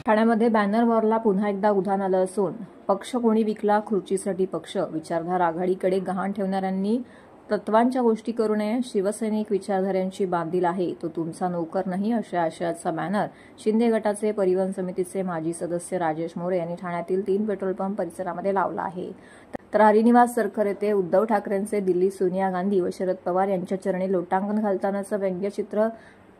ठाण्यामध्ये बॅनर वॉरला पुन्हा एकदा उधाण आलं असून पक्ष कोणी विकला, खुर्चीसाठी पक्ष, विचारधारा आघाडीकडे गहाण ठेवणाऱ्यांनी तत्वांच्या गोष्टी करू नये, शिवसैनिक विचारधाऱ्यांची बांधील आहे तो तुमचा नोकर नाही, अशा आशयाचा बॅनर शिंदे गटाचे परिवहन समितीचे माजी सदस्य राजेश मोरे यांनी ठाण्यातील 3 पेट्रोल पंप परिसरामध्ये लावला आहे। तर हरिनिवास सरकर येथे उद्धव ठाकरेंचे दिल्ली सोनिया गांधी व शरद पवार यांच्या चरणी लोटांगण घालतानाचं व्यंग्यचित्र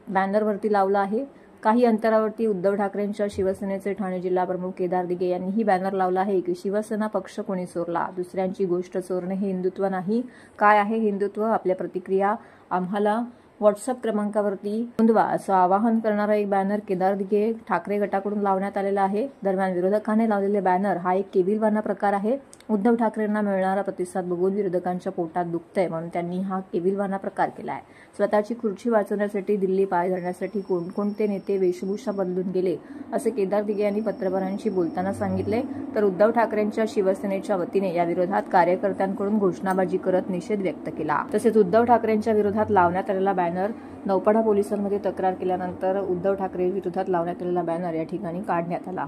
बॅनरवरती लावलं आहे। काही अंतरावरती उद्धव ठाकरेंच्या शिवसेनेचे ठाणे जिल्हा प्रमुख केदार दिघे यांनीही बॅनर लावला आहे की शिवसेना पक्ष कोणी चोरला, दुसऱ्यांची गोष्ट चोरणे हे हिंदुत्व नाही। काय आहे हिंदुत्व? आपल्या प्रतिक्रिया आम्हाला व्हॉट्सअप क्रमांकावरती नोंदवा, असं आवाहन करणारा एक बॅनर केदार दिघे ठाकरे गटाकडून लावण्यात आलेला आहे। दरम्यान विरोधकांनी लावलेले बॅनर हा एक केविलवाणा प्रकार आहे। उद्धव ठाकरेंना मिळणारा प्रतिसाद बघून विरोधकांच्या पोटात दुखतंय म्हणून त्यांनी हा केविलवाणा प्रकार केला आहे। स्वतःची खुर्ची वाचवण्यासाठी दिल्ली पाय धरण्यासाठी कोणकोणते नेते वेशभूषा बदलून गेले असे केदार दिघे यांनी पत्रकारांशी बोलताना सांगितले। तर उद्धव ठाकरेंच्या शिवसेनेच्या वतीने या विरोधात कार्यकर्त्यांकडून घोषणाबाजी करत निषेध व्यक्त केला। तसेच उद्धव ठाकरेंच्या विरोधात लावण्यात आलेला बॅनर नौपाडा पोलिसांमध्ये तक्रार केल्यानंतर उद्धव ठाकरे विरोधात लावण्यात आलेला बॅनर या ठिकाणी काढण्यात आला।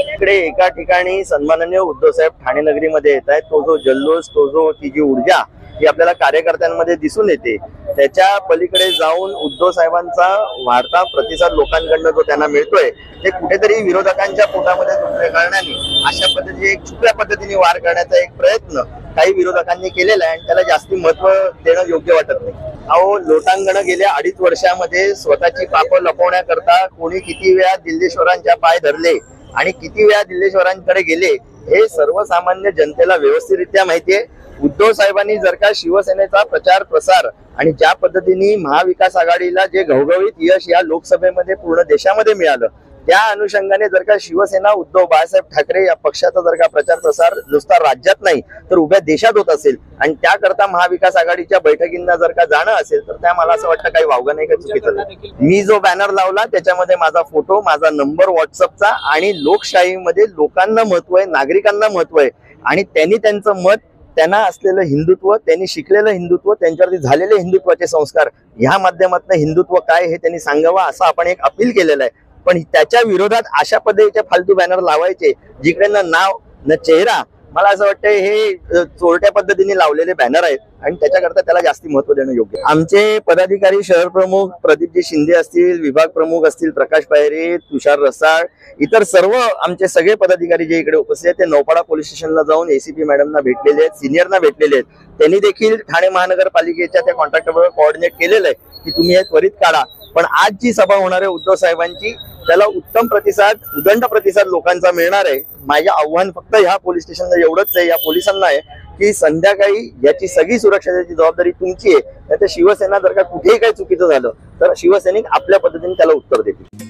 इकडे एका ठिकाणी सन्माननीय उद्धव साहेब ठाणे नगरीमध्ये येत आहेत। तो जो जल्लोष, तो जो ती जी ऊर्जा जी आपल्याला कार्यकर्त्यांमध्ये दिसून येते, त्याच्या पलीकडे जाऊन उद्धव साहेबांचा वाढता प्रतिसाद लोकांकडून जो त्यांना मिळतोय, ते कुठेतरी विरोधकांच्या पोटामध्ये दुखणे करण्याने अशा पद्धतीने एक छुप्या पद्धतीने वार करण्याचा एक प्रयत्न काही विरोधकांनी केलेला आहे आणि त्याला जास्ती महत्व देणं योग्य वाटत नाही। अहो, लोटांगण गेल्या 2.5 वर्षामध्ये स्वतःची पापं लपवण्याकरता कोणी किती वेळा दिल्लीश्वरांच्या पाय धरले आणि किती वेळा दिल्लीश्वरांकडे गेले हे सर्वसामान्य जनतेला व्यवस्थितरित्या माहितीये। उद्धव साहेबांनी जर का शिवसेनेचा प्रचार प्रसार आणि ज्या पद्धतीने महाविकास आघाडीला जे घवघवीत यश या लोकसभेमध्ये पूर्ण देशामध्ये मिळालं, त्या अनुषंगाने जर का शिवसेना उद्धव बाळासाहेब ठाकरे या पक्षाचा जर का प्रचार प्रसार नुसता राज्यात नाही तर उभ्या देशात होत असेल आणि त्याकरता महाविकास आघाडीच्या बैठकींना जर का जाणं असेल तर त्या मला असं वाटतं काही वावगं नाही, काही चुकीचं नाही। मी जो बॅनर लावला त्याच्यामध्ये माझा फोटो, माझा नंबर व्हॉट्सअपचा आणि लोकशाहीमध्ये लोकांना महत्व आहे, नागरिकांना महत्व आहे आणि त्यांनी त्यांचं मत, त्यांना असलेलं हिंदुत्व, त्यांनी शिकलेलं हिंदुत्व, त्यांच्यावरती झालेले हिंदुत्वाचे संस्कार ह्या माध्यमातून हिंदुत्व काय हे त्यांनी सांगावं असं आपण एक अपील केलेलं आहे। पण त्याच्या विरोधात अशा पद्धतीचे फालतू बॅनर लावायचे जिकडे न नाव न चेहरा, मला असं वाटतं हे चोरट्या पद्धतीने लावलेले बॅनर आहेत आणि त्याच्याकरता त्याला जास्ती महत्व देणं योग्य। आमचे पदाधिकारी शहर प्रमुख प्रदीपजी शिंदे असतील, विभाग प्रमुख असतील प्रकाश पायरे, तुषार रसाळ, इतर सर्व आमचे सगळे पदाधिकारी जे इकडे उपस्थित आहेत ते नौपाडा पोलीस स्टेशनला जाऊन एसीपी मॅडमना भेटलेले आहेत, सिनियरना भेटलेले आहेत। त्यांनी देखील ठाणे महानगरपालिकेच्या त्या कॉन्ट्रॅक्टरबरोबर कोऑर्डिनेट केलेलं आहे की तुम्ही हे त्वरित काढा। पण आज जी सभा होणार आहे उद्धव साहेबांची, त्याला उत्तम प्रतिसाद, उदंड प्रतिसाद लोकांचा मिळणार आहे। माझे आव्हान फक्त ह्या पोलीस स्टेशनला एवढंच आहे, या पोलिसांना आहे की संध्याकाळी याची सगळी सुरक्षेची जबाबदारी तुमची आहे। नाहीतर शिवसेना जर का कुठेही काही चुकीचं झालं तर शिवसैनिक आपल्या पद्धतीने त्याला उत्तर देतील।